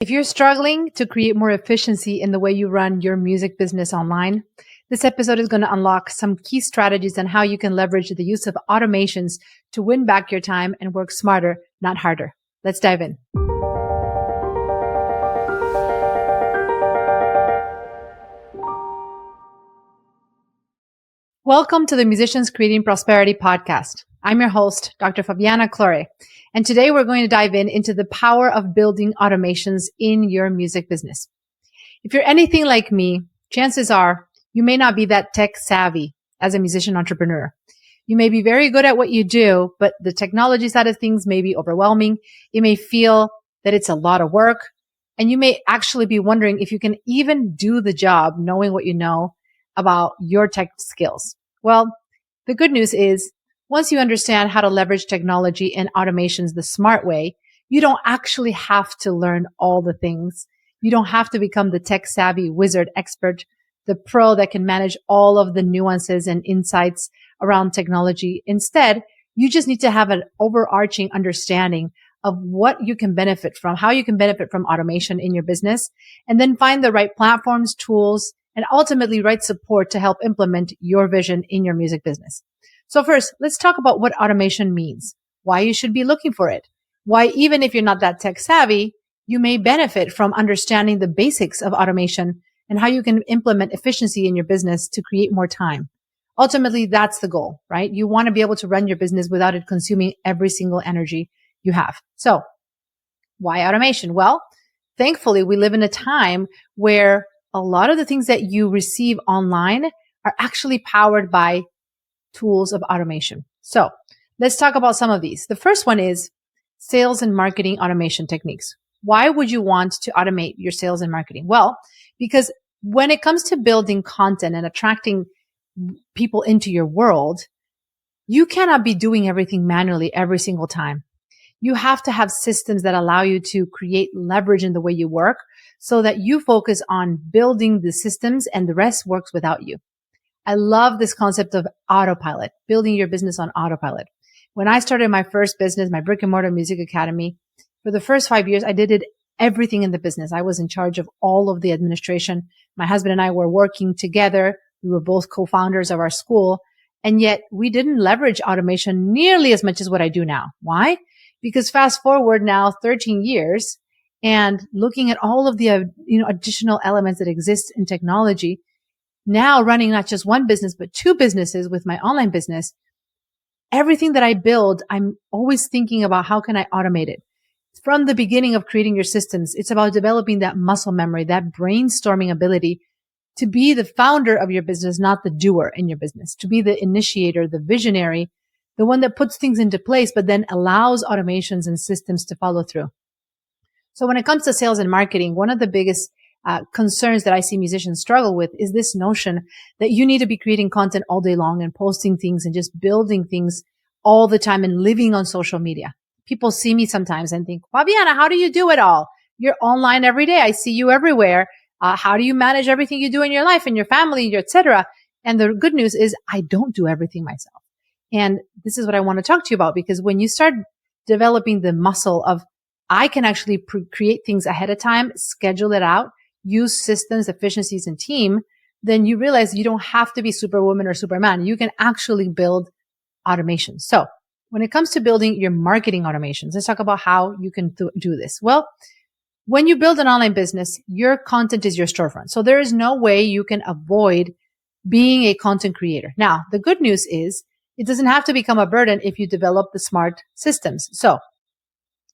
If you're struggling to create more efficiency in the way you run your music business online, this episode is going to unlock some key strategies on how you can leverage the use of automations to win back your time and work smarter, not harder. Let's dive in. Welcome to the Musicians Creating Prosperity podcast. I'm your host, Dr. Fabiana Claure, and today we're going to dive into the power of building automations in your music business. If you're anything like me, chances are you may not be that tech savvy as a musician entrepreneur. You may be very good at what you do, but the technology side of things may be overwhelming. You may feel that it's a lot of work, and you may actually be wondering if you can even do the job knowing what you know about your tech skills. Well, the good news is once you understand how to leverage technology and automations the smart way, you don't actually have to learn all the things. You don't have to become the tech savvy wizard expert, the pro that can manage all of the nuances and insights around technology. Instead, you just need to have an overarching understanding of what you can benefit from, how you can benefit from automation in your business, and then find the right platforms, tools, and ultimately right support to help implement your vision in your music business. So first, let's talk about what automation means, why you should be looking for it, why even if you're not that tech savvy, you may benefit from understanding the basics of automation and how you can implement efficiency in your business to create more time. Ultimately, that's the goal, right? You want to be able to run your business without it consuming every single energy you have. So why automation? Well, thankfully, we live in a time where a lot of the things that you receive online are actually powered by tools of automation. So let's talk about some of these. The first one is sales and marketing automation techniques. Why would you want to automate your sales and marketing? Well, because when it comes to building content and attracting people into your world, you cannot be doing everything manually every single time. You have to have systems that allow you to create leverage in the way you work so that you focus on building the systems and the rest works without you. I love this concept of autopilot, building your business on autopilot. When I started my first business, my brick and mortar music academy, for the first 5 years, I did everything in the business. I was in charge of all of the administration. My husband and I were working together. We were both co-founders of our school. And yet we didn't leverage automation nearly as much as what I do now. Why? Because fast forward now 13 years and looking at all of the additional elements that exist in technology, now running not just one business, but two businesses with my online business, everything that I build, I'm always thinking about how can I automate it. From the beginning of creating your systems, it's about developing that muscle memory, that brainstorming ability to be the founder of your business, not the doer in your business, to be the initiator, the visionary, the one that puts things into place, but then allows automations and systems to follow through. So when it comes to sales and marketing, one of the biggest concerns that I see musicians struggle with is this notion that you need to be creating content all day long and posting things and just building things all the time and living on social media. People see me sometimes and think, Fabiana, how do you do it all? You're online every day. I see you everywhere. How do you manage everything you do in your life and your family, etc.? And the good news is I don't do everything myself. And this is what I want to talk to you about, because when you start developing the muscle of I can actually create things ahead of time, schedule it out, use systems, efficiencies, and team, then you realize you don't have to be superwoman or superman. You can actually build automation. So when it comes to building your marketing automations, let's talk about how you can do this. Well, when you build an online business, your content is your storefront. So there is no way you can avoid being a content creator. Now, the good news is it doesn't have to become a burden if you develop the smart systems. So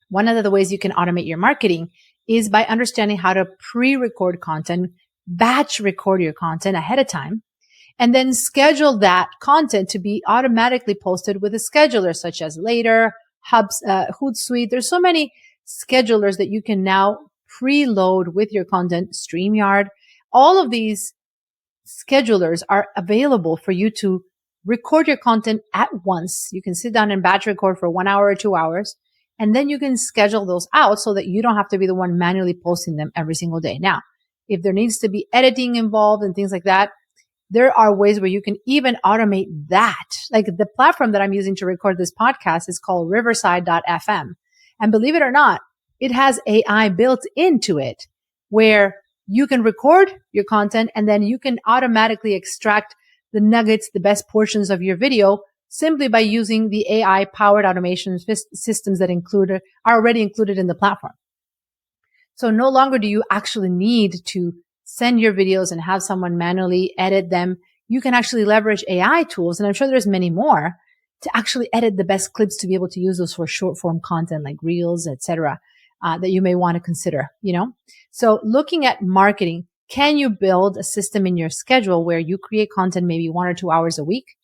one of the ways you can automate your marketing is by understanding how to pre-record content, batch record your content ahead of time, and then schedule that content to be automatically posted with a scheduler such as Later, Hootsuite. There's so many schedulers that you can now preload with your content, StreamYard. All of these schedulers are available for you to record your content at once. You can sit down and batch record for 1 hour or 2 hours, and then you can schedule those out so that you don't have to be the one manually posting them every single day. Now, if there needs to be editing involved and things like that, there are ways where you can even automate that. Like the platform that I'm using to record this podcast is called riverside.fm. And believe it or not, it has AI built into it where you can record your content and then you can automatically extract the nuggets, the best portions of your video simply by using the AI powered automation systems that are already included in the platform. So no longer do you actually need to send your videos and have someone manually edit them. You can actually leverage AI tools, and I'm sure there's many more, to actually edit the best clips to be able to use those for short form content like reels, etc., that you may want to consider, So looking at marketing, can you build a system in your schedule where you create content maybe 1 or 2 hours a week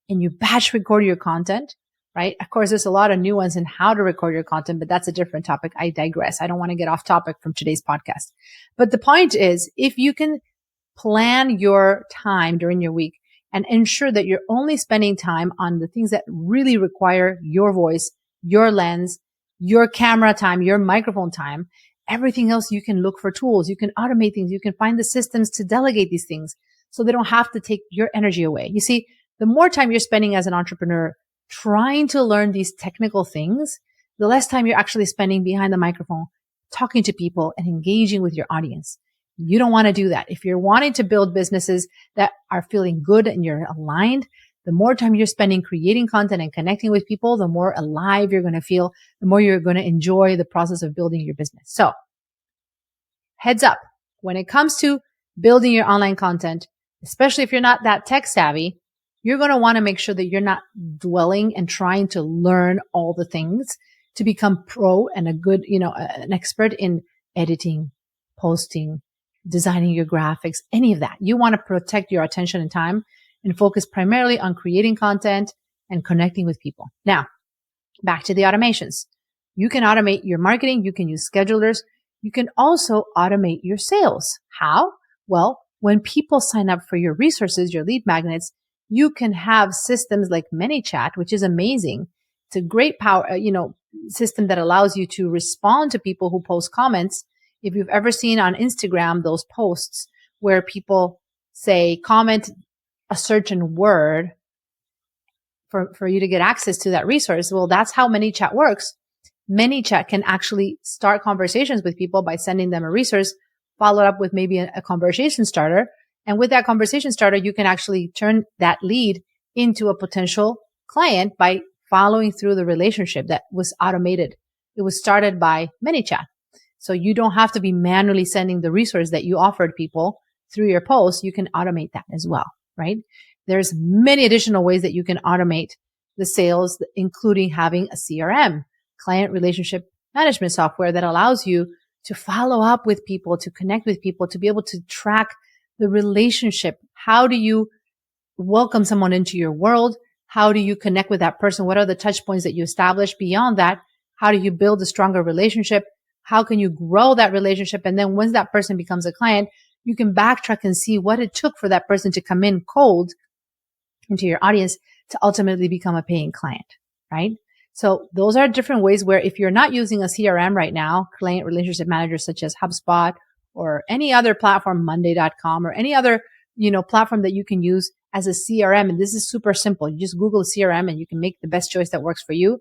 and you batch record your content, right? Of course, there's a lot of nuance in how to record your content, but that's a different topic. I digress. I don't want to get off topic from today's podcast. But the point is, if you can plan your time during your week and ensure that you're only spending time on the things that really require your voice, your lens, your camera time, your microphone time, everything else you can look for tools. You can automate things. You can find the systems to delegate these things so they don't have to take your energy away. You see, the more time you're spending as an entrepreneur trying to learn these technical things, the less time you're actually spending behind the microphone, talking to people and engaging with your audience. You don't want to do that. If you're wanting to build businesses that are feeling good and you're aligned, the more time you're spending creating content and connecting with people, the more alive you're going to feel, the more you're going to enjoy the process of building your business. So heads up, when it comes to building your online content, especially if you're not that tech savvy, you're going to want to make sure that you're not dwelling and trying to learn all the things to become pro and a good, an expert in editing, posting, designing your graphics, any of that. You want to protect your attention and time and focus primarily on creating content and connecting with people. Now, back to the automations. You can automate your marketing. You can use schedulers. You can also automate your sales. How? Well, when people sign up for your resources, your lead magnets, you can have systems like ManyChat, which is amazing. It's a great power, system that allows you to respond to people who post comments. If you've ever seen on Instagram, those posts where people say, comment a certain word for you to get access to that resource. Well, that's how ManyChat works. ManyChat can actually start conversations with people by sending them a resource, followed up with maybe a conversation starter. And with that conversation starter, you can actually turn that lead into a potential client by following through the relationship that was automated. It was started by ManyChat. So you don't have to be manually sending the resource that you offered people through your post. You can automate that as well, right? There's many additional ways that you can automate the sales, including having a CRM, client relationship management software, that allows you to follow up with people, to connect with people, to be able to track the relationship. How do you welcome someone into your world? How do you connect with that person? What are the touch points that you establish? Beyond that, how do you build a stronger relationship? How can you grow that relationship? And then once that person becomes a client, you can backtrack and see what it took for that person to come in cold into your audience to ultimately become a paying client, right? So those are different ways where if you're not using a CRM right now, client relationship manager such as HubSpot or any other platform, Monday.com or any other, platform that you can use as a CRM. And this is super simple. You just Google CRM and you can make the best choice that works for you.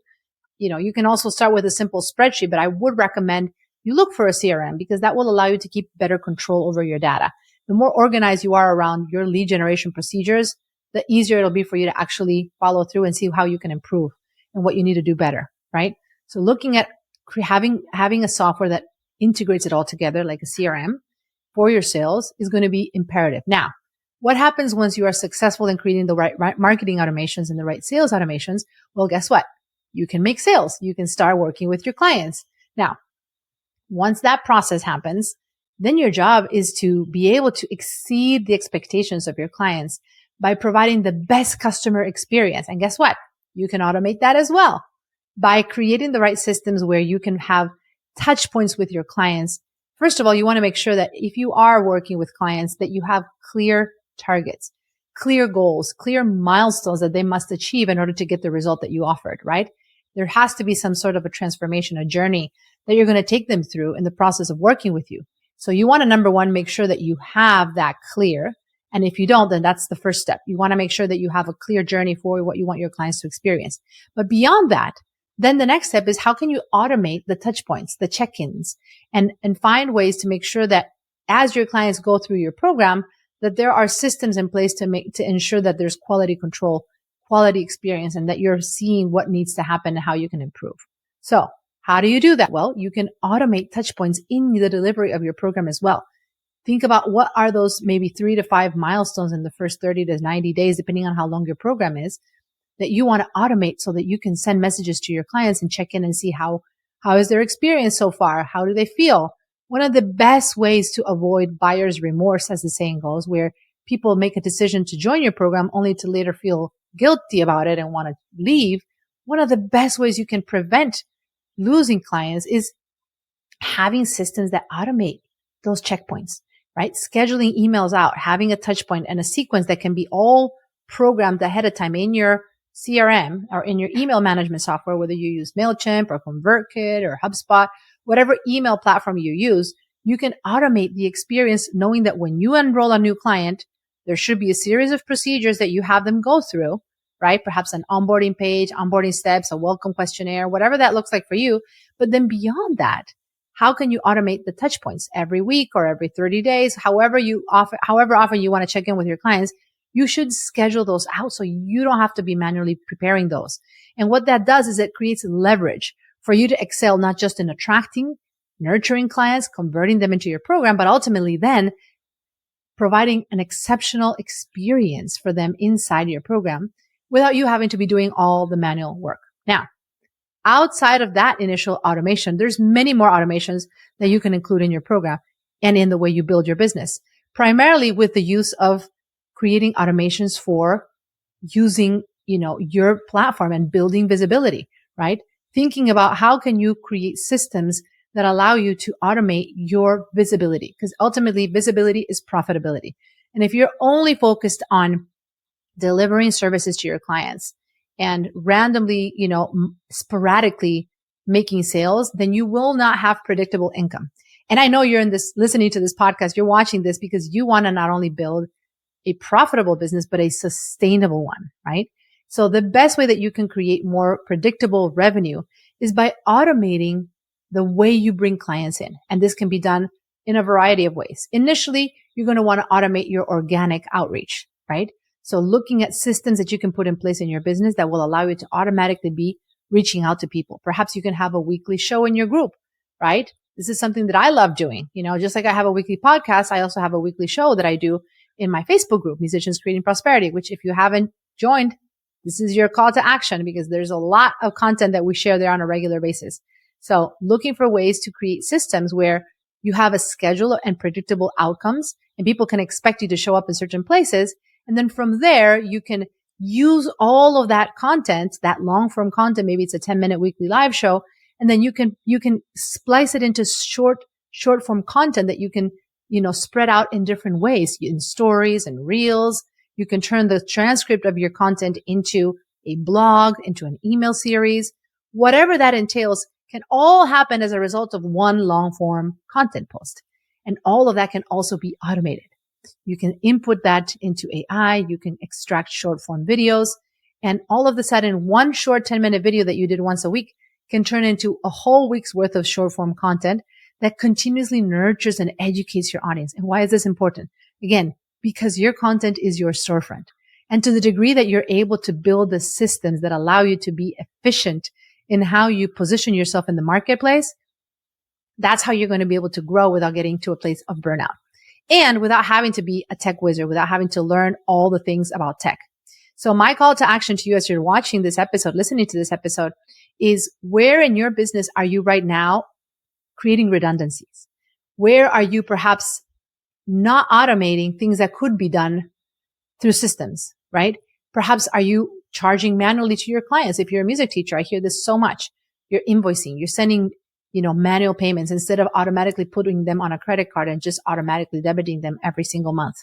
You can also start with a simple spreadsheet, but I would recommend you look for a CRM because that will allow you to keep better control over your data. The more organized you are around your lead generation procedures, the easier it'll be for you to actually follow through and see how you can improve and what you need to do better, right? So looking at having a software that integrates it all together like a CRM for your sales is going to be imperative. Now, what happens once you are successful in creating the right marketing automations and the right sales automations? Well, guess what? You can make sales. You can start working with your clients. Now, once that process happens, then your job is to be able to exceed the expectations of your clients by providing the best customer experience. And guess what? You can automate that as well by creating the right systems where you can have touch points with your clients. First of all, you want to make sure that if you are working with clients, that you have clear targets, clear goals, clear milestones that they must achieve in order to get the result that you offered, right? There has to be some sort of a transformation, a journey that you're going to take them through in the process of working with you. So you want to, number one, make sure that you have that clear. And if you don't, then that's the first step. You want to make sure that you have a clear journey for what you want your clients to experience. But beyond that, Then the next step is how can you automate the touch points, the check-ins, and find ways to make sure that as your clients go through your program, that there are systems in place to ensure that there's quality control, quality experience, and that you're seeing what needs to happen and how you can improve. So how do you do that? Well, you can automate touch points in the delivery of your program as well. Think about what are those maybe 3 to 5 milestones in the first 30 to 90 days, depending on how long your program is, that you want to automate so that you can send messages to your clients and check in and see how is their experience so far? How do they feel? One of the best ways to avoid buyer's remorse, as the saying goes, where people make a decision to join your program only to later feel guilty about it and want to leave. One of the best ways you can prevent losing clients is having systems that automate those checkpoints, right? Scheduling emails out, having a touch point and a sequence that can be all programmed ahead of time in your CRM or in your email management software, whether you use MailChimp or ConvertKit or HubSpot, whatever email platform you use, you can automate the experience knowing that when you enroll a new client, there should be a series of procedures that you have them go through, right? Perhaps an onboarding page, onboarding steps, a welcome questionnaire, whatever that looks like for you. But then beyond that, how can you automate the touch points every week or every 30 days, however often you want to check in with your clients? You should schedule those out so you don't have to be manually preparing those. And what that does is it creates leverage for you to excel, not just in attracting, nurturing clients, converting them into your program, but ultimately then providing an exceptional experience for them inside your program without you having to be doing all the manual work. Now, outside of that initial automation, there's many more automations that you can include in your program and in the way you build your business, primarily with the use of creating automations for using, your platform and building visibility, right? Thinking about how can you create systems that allow you to automate your visibility, because ultimately visibility is profitability. And if you're only focused on delivering services to your clients and randomly, sporadically making sales, then you will not have predictable income. And I know you're listening to this podcast, you're watching this because you want to not only build a profitable business, but a sustainable one, right? So the best way that you can create more predictable revenue is by automating the way you bring clients in. And this can be done in a variety of ways. Initially, you're going to want to automate your organic outreach, right? So looking at systems that you can put in place in your business that will allow you to automatically be reaching out to people. Perhaps you can have a weekly show in your group, right? This is something that I love doing. Just like I have a weekly podcast, I also have a weekly show that I do in my Facebook group, Musicians Creating Prosperity, which if you haven't joined, this is your call to action because there's a lot of content that we share there on a regular basis. So looking for ways to create systems where you have a schedule and predictable outcomes and people can expect you to show up in certain places. And then from there, you can use all of that content, that long form content. Maybe it's a 10-minute weekly live show. And then you can splice it into short form content that you can spread out in different ways, in stories and reels. You can turn the transcript of your content into a blog, into an email series. Whatever that entails can all happen as a result of one long form content post. And all of that can also be automated. You can input that into AI. You can extract short form videos. And all of a sudden, one short 10-minute video that you did once a week can turn into a whole week's worth of short form content that continuously nurtures and educates your audience. And why is this important? Again, because your content is your storefront. And to the degree that you're able to build the systems that allow you to be efficient in how you position yourself in the marketplace, that's how you're going to be able to grow without getting to a place of burnout and without having to be a tech wizard, without having to learn all the things about tech. So my call to action to you as you're watching this episode, listening to this episode, is where in your business are you right now creating redundancies? Where are you perhaps not automating things that could be done through systems, right? Perhaps are you charging manually to your clients? If you're a music teacher, I hear this so much. You're invoicing, you're sending, manual payments instead of automatically putting them on a credit card and just automatically debiting them every single month.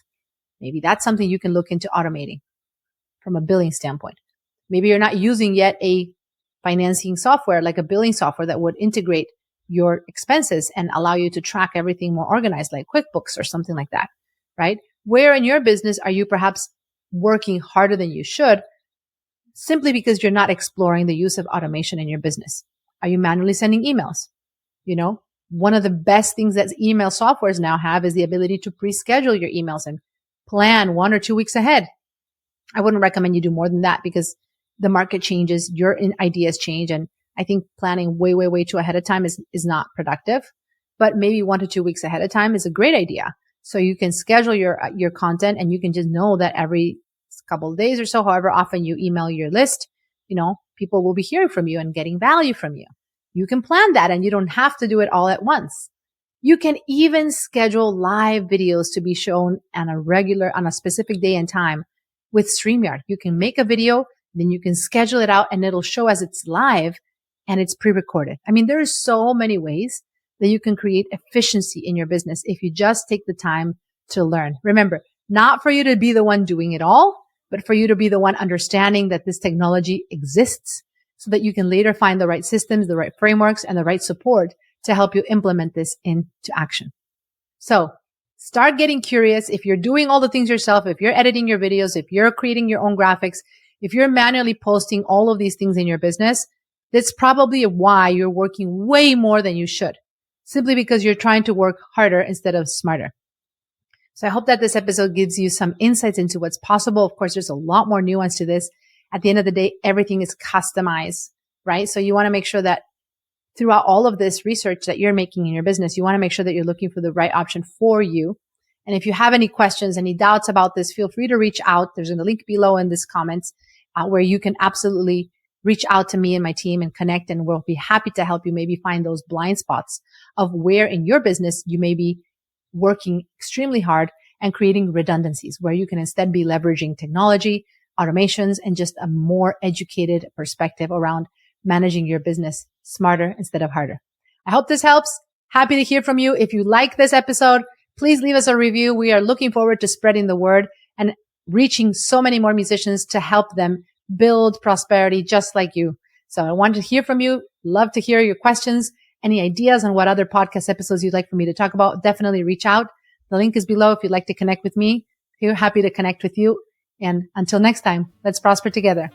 Maybe that's something you can look into automating from a billing standpoint. Maybe you're not using yet a financing software like a billing software that would integrate your expenses and allow you to track everything more organized like QuickBooks or something like that, right? Where in your business are you perhaps working harder than you should simply because you're not exploring the use of automation in your business. Are you manually sending emails? One of the best things that email softwares now have is the ability to pre-schedule your emails and plan 1 or 2 weeks ahead. I wouldn't recommend you do more than that because the market changes, your ideas change. And I think planning way, way, way too ahead of time is not productive, but maybe 1 to 2 weeks ahead of time is a great idea. So you can schedule your content and you can just know that every couple of days or so, however often you email your list, people will be hearing from you and getting value from you. You can plan that and you don't have to do it all at once. You can even schedule live videos to be shown on a specific day and time with StreamYard. You can make a video, then you can schedule it out and it'll show as it's live and it's pre-recorded. I mean, there are so many ways that you can create efficiency in your business if you just take the time to learn. Remember, not for you to be the one doing it all, but for you to be the one understanding that this technology exists so that you can later find the right systems, the right frameworks, and the right support to help you implement this into action. So start getting curious. If you're doing all the things yourself, if you're editing your videos, if you're creating your own graphics, if you're manually posting all of these things in your business, that's probably why you're working way more than you should, simply because you're trying to work harder instead of smarter. So I hope that this episode gives you some insights into what's possible. Of course, there's a lot more nuance to this. At the end of the day, everything is customized, right? So you want to make sure that throughout all of this research that you're making in your business, you want to make sure that you're looking for the right option for you. And if you have any questions, any doubts about this, feel free to reach out. There's a link below in this comments where you can absolutely reach out to me and my team and connect, and we'll be happy to help you maybe find those blind spots of where in your business you may be working extremely hard and creating redundancies, where you can instead be leveraging technology, automations, and just a more educated perspective around managing your business smarter instead of harder. I hope this helps. Happy to hear from you. If you like this episode, please leave us a review. We are looking forward to spreading the word and reaching so many more musicians to help them build prosperity just like you. So I want to hear from you. Love to hear your questions, any ideas on what other podcast episodes you'd like for me to talk about. Definitely reach out. The link is below if you'd like to connect with me. We're happy to connect with you. And until next time, let's prosper together.